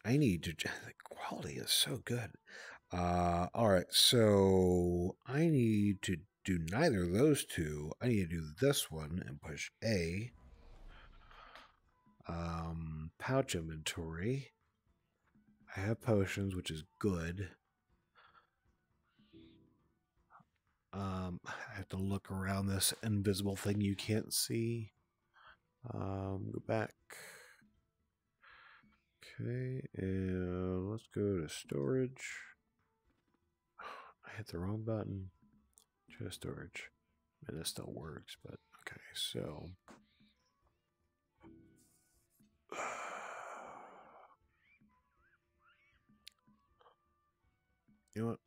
I need to. The quality is so good. All right, so I need to do neither of those two. I need to do this one and push A. Pouch inventory. I have potions, which is good. I have to look around this invisible thing you can't see. Go back. Okay, and let's go to storage. I hit the wrong button. Just storage. And it still works, but okay, so. You know what?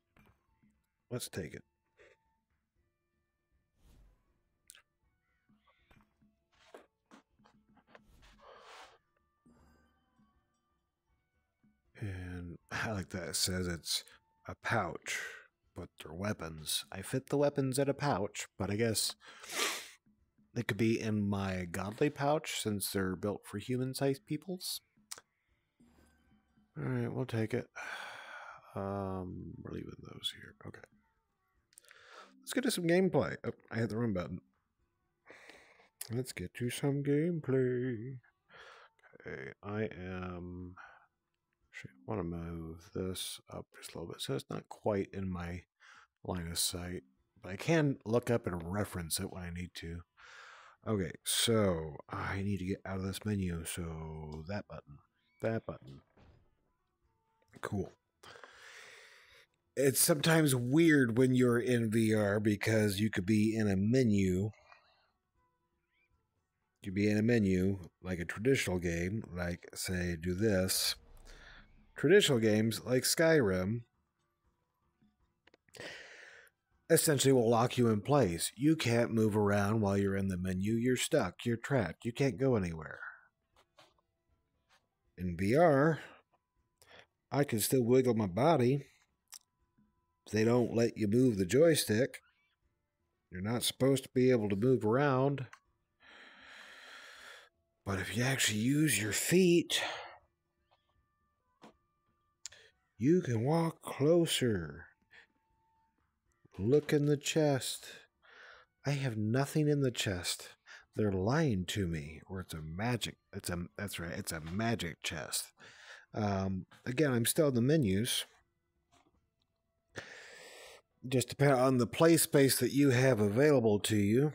Let's take it. And I like that it says it's a pouch, but they're weapons. I fit the weapons in a pouch, but I guess they could be in my godly pouch since they're built for human-sized peoples. Alright, we'll take it. We're leaving those here. Okay. Let's get to some gameplay. Oh, I hit the wrong button. Let's get to some gameplay. Okay, I am... I want to move this up just a little bit so it's not quite in my line of sight. But I can look up and reference it when I need to. Okay, so I need to get out of this menu. So that button. That button. Cool. It's sometimes weird when you're in VR because you could be in a menu. You could be in a menu like a traditional game, like say do this. Traditional games like Skyrim essentially will lock you in place. You can't move around while you're in the menu. You're stuck. You're trapped. You can't go anywhere. In VR, I can still wiggle my body. They don't let you move the joystick. You're not supposed to be able to move around. But if you actually use your feet, you can walk closer. Look in the chest. I have nothing in the chest. They're lying to me. Or it's a magic. That's right. It's a magic chest. Again, I'm still in the menus. Just depending on the play space that you have available to you.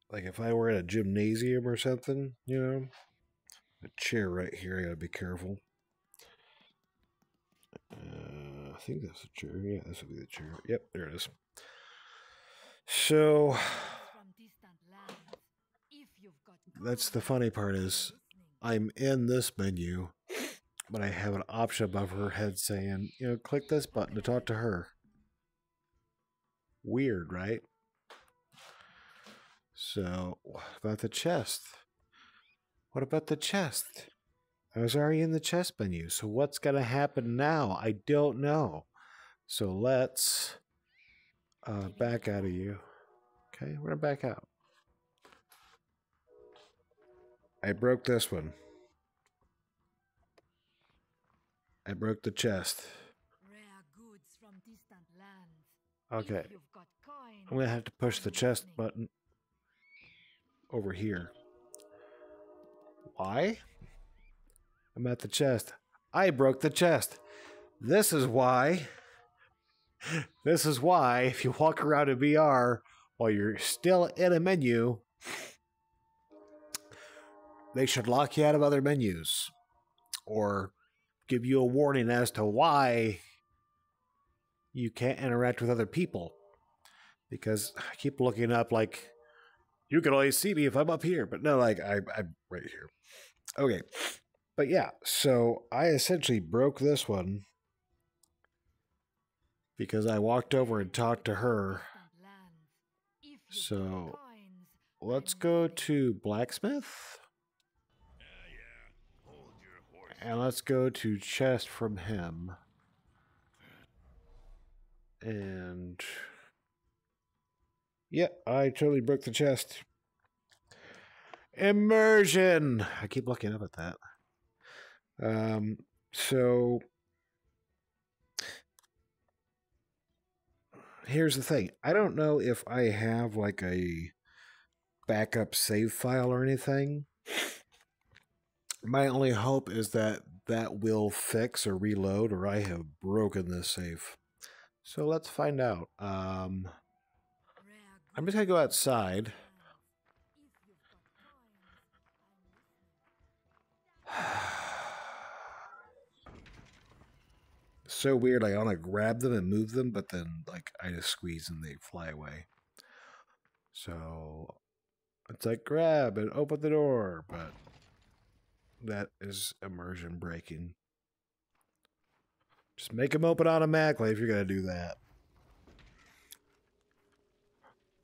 Like if I were at a gymnasium or something, you know. A chair right here. I gotta be careful. I think that's the chair. Yeah, this will be the chair. Yep, there it is. So that's the funny part is I'm in this menu, but I have an option above her head saying, you know, click this button to talk to her. Weird, right? So what about the chest? What about the chest? I was already in the chest menu, so what's going to happen now? I don't know. So let's back out of you. Okay, we're going to back out. I broke this one. I broke the chest. Okay. I'm going to have to push the chest button over here. Why? I'm at the chest. I broke the chest. This is why. This is why if you walk around in VR while you're still in a menu, they should lock you out of other menus or give you a warning as to why you can't interact with other people. Because I keep looking up like, you can only see me if I'm up here. But no, like, I'm right here. Okay. But yeah, so I essentially broke this one because I walked over and talked to her. So let's go to blacksmith. And let's go to chest from him. And yeah, I totally broke the chest. Immersion. I keep looking up at that. So here's the thing. I don't know if I have like a backup save file or anything. My only hope is that that will fix or reload, or I have broken this save. So let's find out. I'm just gonna go outside. So weird. I want to grab them and move them, but then like I just squeeze and they fly away. So it's like grab and open the door, but that is immersion breaking. Just make them open automatically if you're gonna do that.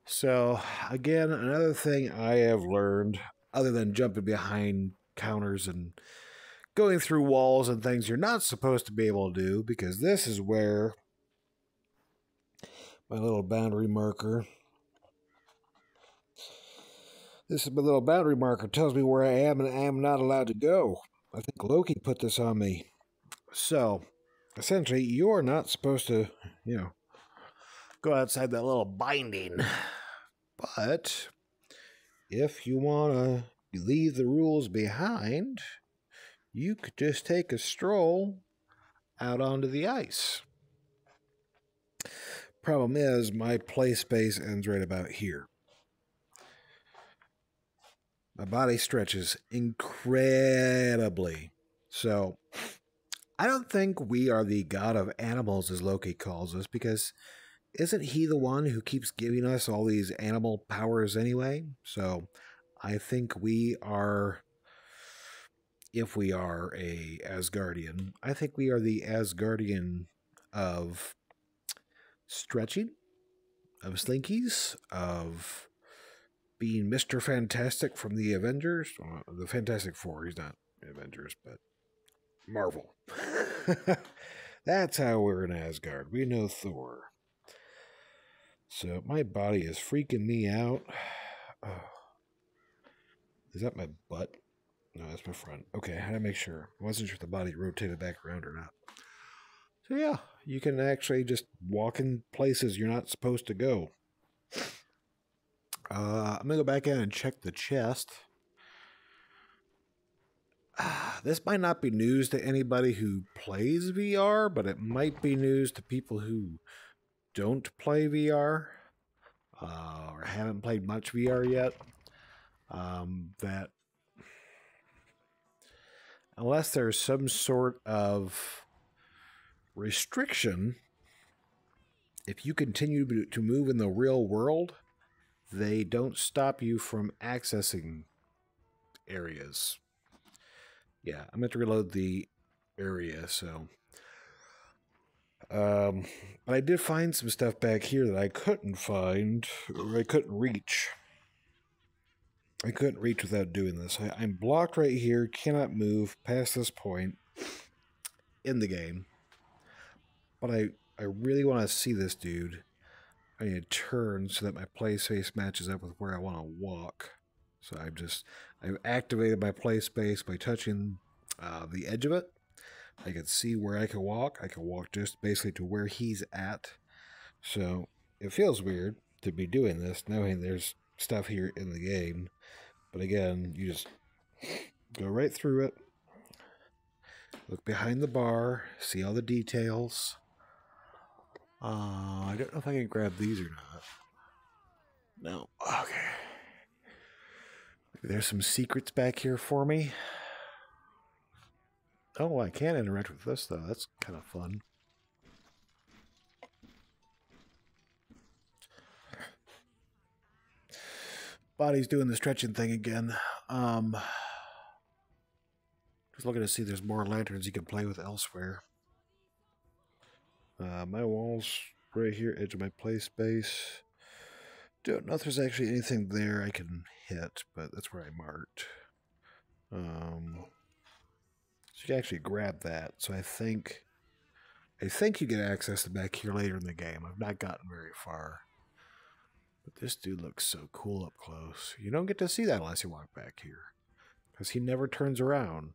So again, another thing I have learned, other than jumping behind counters and going through walls and things you're not supposed to be able to do, because this is where my little boundary marker. This is my little boundary marker. Tells me where I am and I am not allowed to go. I think Loki put this on me. So, essentially, you're not supposed to, go outside that little binding. But if you want to leave the rules behind, you could just take a stroll out onto the ice. Problem is, my play space ends right about here. My body stretches incredibly. So, I don't think we are the god of animals, as Loki calls us, because isn't he the one who keeps giving us all these animal powers anyway? So, I think we are, if we are a Asgardian, I think we are the Asgardian of stretching, of slinkies, of being Mr. Fantastic from the Avengers. The Fantastic Four, he's not Avengers, but Marvel. That's how we're in Asgard. We know Thor. So my body is freaking me out. Oh. Is that my butt? No, that's my front. Okay, how do I make sure? I wasn't sure if the body rotated back around or not. So yeah, you can actually just walk in places you're not supposed to go. I'm going to go back in and check the chest. This might not be news to anybody who plays VR, but it might be news to people who don't play VR or haven't played much VR yet. That unless there's some sort of restriction, if you continue to move in the real world, they don't stop you from accessing areas. Yeah, I'm going to reload the area, so. But I did find some stuff back here that I couldn't find, or I couldn't reach. I couldn't reach without doing this. I'm blocked right here, cannot move past this point in the game. But I really want to see this dude. I need to turn so that my play space matches up with where I want to walk. So I've activated my play space by touching the edge of it. I can see where I can walk. I can walk just basically to where he's at. So it feels weird to be doing this, knowing there's stuff here in the game. But again, you just go right through it. Look behind the bar. See all the details. I don't know if I can grab these or not. No. Okay. Maybe there's some secrets back here for me. Oh, I can interact with this, though. That's kind of fun. Body's doing the stretching thing again. Just looking to see if there's more lanterns you can play with elsewhere. My walls right here, edge of my play space. Don't know if there's actually anything there I can hit, but that's where I marked. So you can actually grab that. So I think you get access to back here later in the game. I've not gotten very far. But this dude looks so cool up close. You don't get to see that unless you walk back here. Because he never turns around.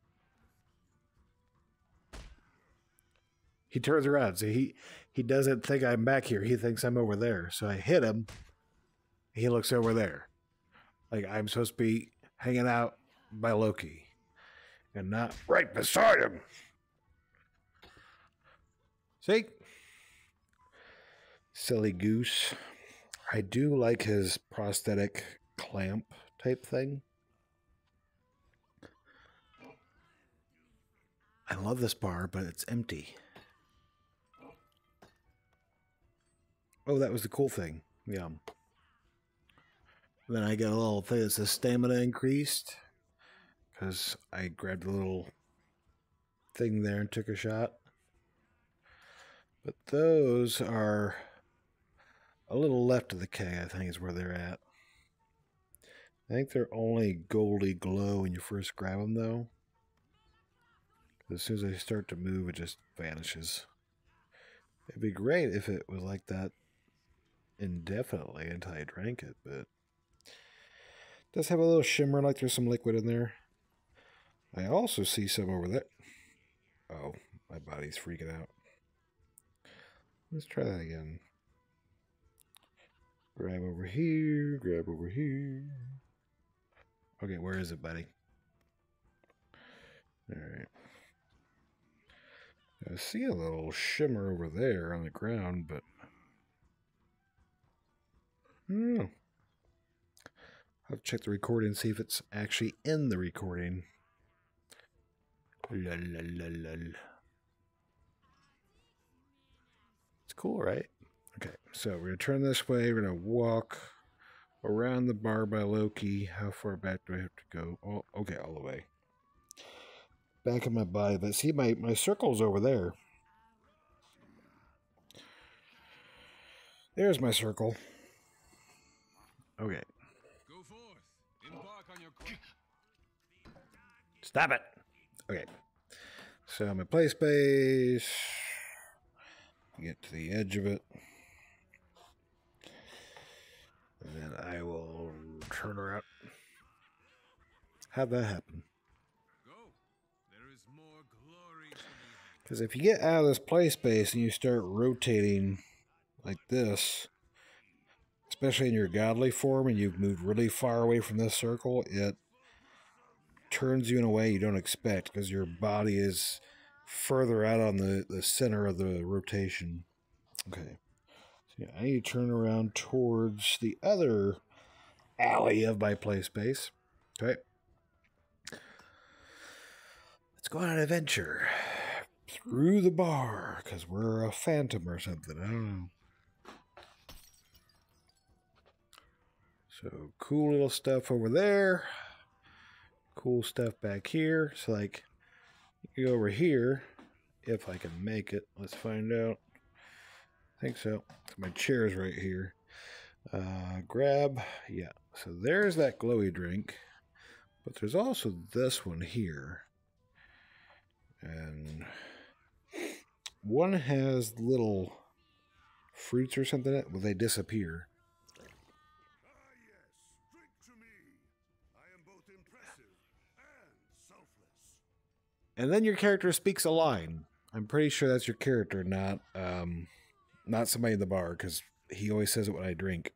He turns around. So he doesn't think I'm back here. He thinks I'm over there. So I hit him. He looks over there. Like I'm supposed to be hanging out by Loki. And not right beside him. See? Silly goose. I do like his prosthetic clamp type thing. I love this bar, but it's empty. Oh, that was the cool thing. Yeah. Then I got a little thing that says stamina increased. Because I grabbed a little thing there and took a shot. But those are a little left of the keg, I think is where they're at. I think they're only goldy glow when you first grab them, though. As soon as they start to move, it just vanishes. It'd be great if it was like that indefinitely until I drank it, but it does have a little shimmer like there's some liquid in there. I also see some over there. Oh, my body's freaking out. Let's try that again. Grab over here, grab over here. Okay, where is it, buddy? Alright. I see a little shimmer over there on the ground, but I don't know. I'll have to check the recording and see if it's actually in the recording. Lol, lol, lol, lol. It's cool, right? Okay, so we're going to turn this way. We're going to walk around the bar by Loki. How far back do I have to go? Oh, okay, all the way. Back of my body. But see, my circle's over there. There's my circle. Okay. Go forth. Embark on your quest. Stop it. Okay. So I'm at play space. Get to the edge of it. And then I will turn around. How'd that happen? Go. There is more glory to be had. Because if you get out of this play space and you start rotating like this, especially in your godly form, and you've moved really far away from this circle, it turns you in a way you don't expect because your body is further out on the center of the rotation. Okay. So yeah, I need to turn around towards the other alley of my play space. Okay. Let's go on an adventure through the bar because we're a phantom or something. I don't know. So cool little stuff over there. Cool stuff back here. So like you go over here if I can make it. Let's find out. I think so. My chair's right here. Grab. Yeah. So there's that glowy drink. But there's also this one here. And one has little fruits or something in it. Well, they disappear. And then your character speaks a line. I'm pretty sure that's your character, not somebody in the bar, because he always says it when I drink.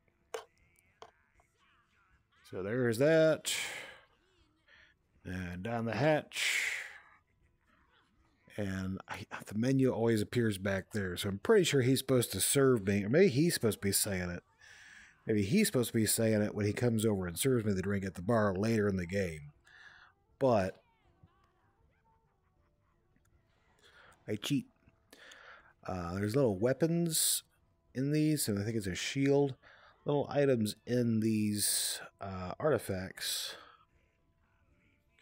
So there's that. And down the hatch. And the menu always appears back there. So I'm pretty sure he's supposed to serve me. Or maybe he's supposed to be saying it. Maybe he's supposed to be saying it when he comes over and serves me the drink at the bar later in the game. But I cheat. There's little weapons in these, and I think it's a shield. Little items in these artifacts.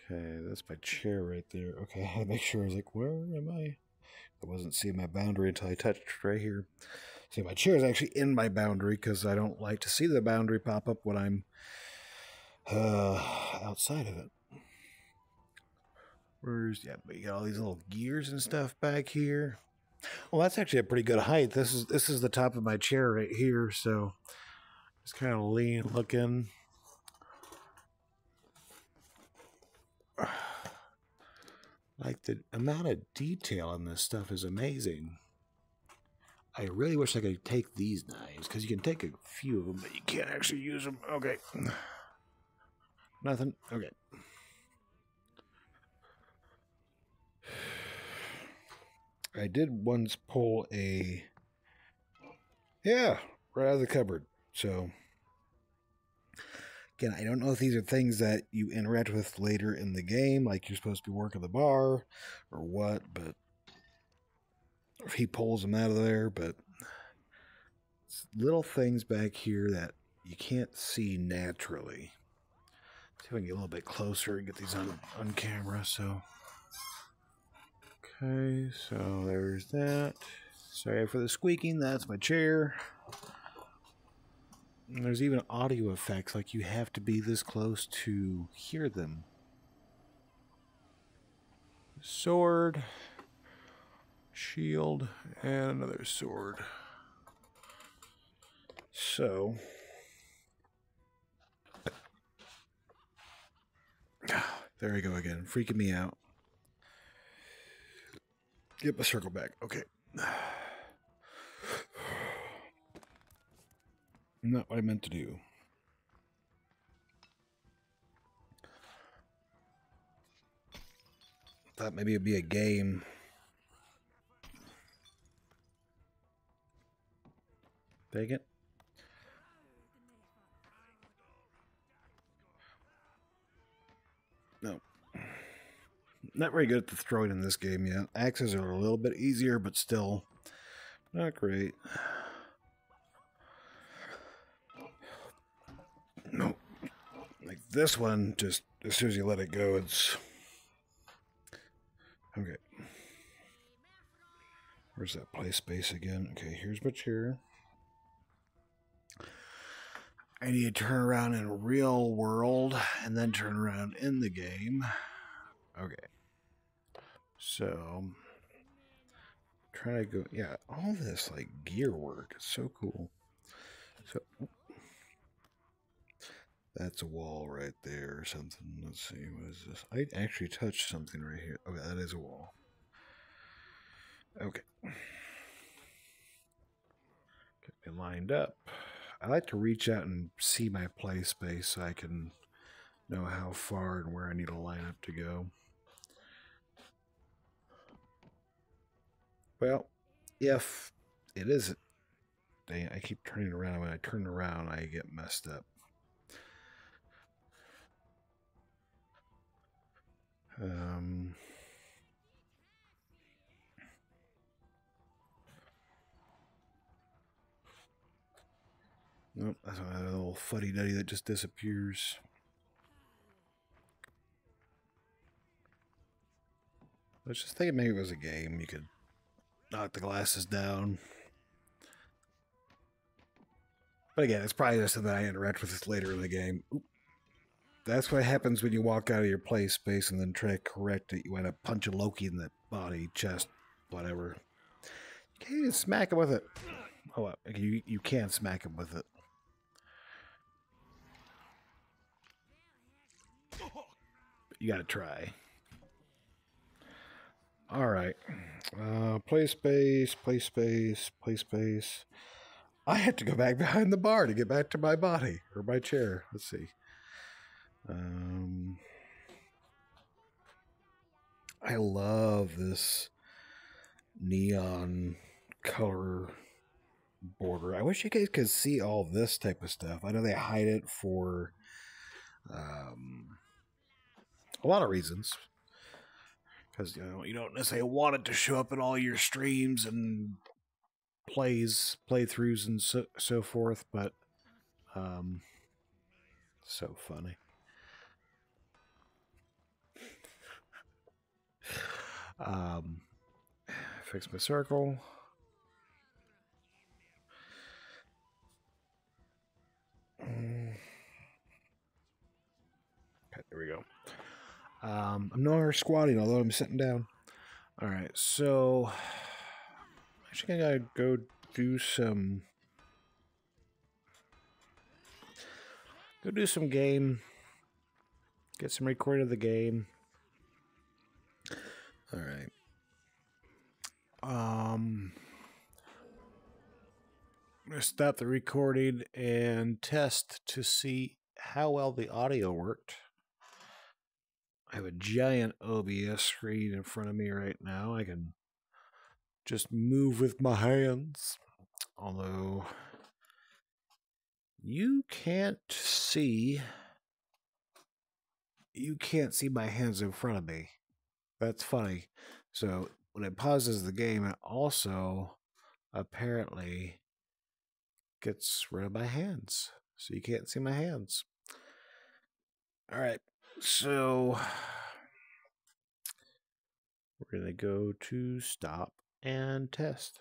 Okay, that's my chair right there. Okay, I had to make sure. I was like, where am I? I wasn't seeing my boundary until I touched right here. See, my chair is actually in my boundary because I don't like to see the boundary pop up when I'm outside of it. Yeah, but you got all these little gears and stuff back here. Well, that's actually a pretty good height. This is the top of my chair right here, so just kind of lean, looking. Like, the amount of detail in this stuff is amazing. I really wish I could take these knives, because you can take a few of them, but you can't actually use them. Okay. Nothing? Okay. I did once pull a... Yeah, right out of the cupboard. So, again, I don't know if these are things that you interact with later in the game, like you're supposed to be working the bar, or what, but... If he pulls them out of there, but... It's little things back here that you can't see naturally. See if I can get a little bit closer and get these on camera, so... Okay, so there's that. Sorry for the squeaking, that's my chair. And there's even audio effects, like you have to be this close to hear them. Sword, shield, and another sword. So, there we go again, freaking me out. Get my circle back. Okay. Not what I meant to do. Thought maybe it'd be a game. Take it. No. Not very good at the throwing in this game yet. Axes are a little bit easier, but still not great. No. Like this one, just as soon as you let it go, it's... Okay. Where's that play space again? Okay, here's my chair. I need to turn around in real world and then turn around in the game. Okay. So, try to go, yeah, all this like gear work is so cool. So, that's a wall right there or something. Let's see, what is this? I actually touched something right here. Okay, that is a wall. Okay. Get me lined up. I like to reach out and see my play space so I can know how far and where I need to line up to go. Well, if it isn't, dang, I keep turning around. When I turn around, I get messed up. Nope, that's a little fuddy-duddy that just disappears. I was just thinking maybe it was a game. You could knock the glasses down. But again, it's probably just something I interact with this later in the game. Oop. That's what happens when you walk out of your play space and then try to correct it. You end up punching Loki in the body, chest, whatever. You can't even smack him with it. Oh, well, you can't smack him with it. But you gotta try. Alright. Play space, play space, play space. I had to go back behind the bar to get back to my body, or my chair. Let's see. I love this neon color border. I wish you guys could see all this type of stuff. I know they hide it for a lot of reasons. Because you don't necessarily want it to show up in all your streams and playthroughs and so forth, but so funny. Fix my circle. Okay, there we go. I'm no longer squatting, although I'm sitting down. Alright, so actually I gotta go do some game. Get some recording of the game. All right. I'm going to stop the recording and test to see how well the audio worked. I have a giant OBS screen in front of me right now. I can just move with my hands. Although you can't see my hands in front of me. That's funny. So when it pauses the game, it also apparently gets rid of my hands. So you can't see my hands. All right. So we're going to go to stop and test.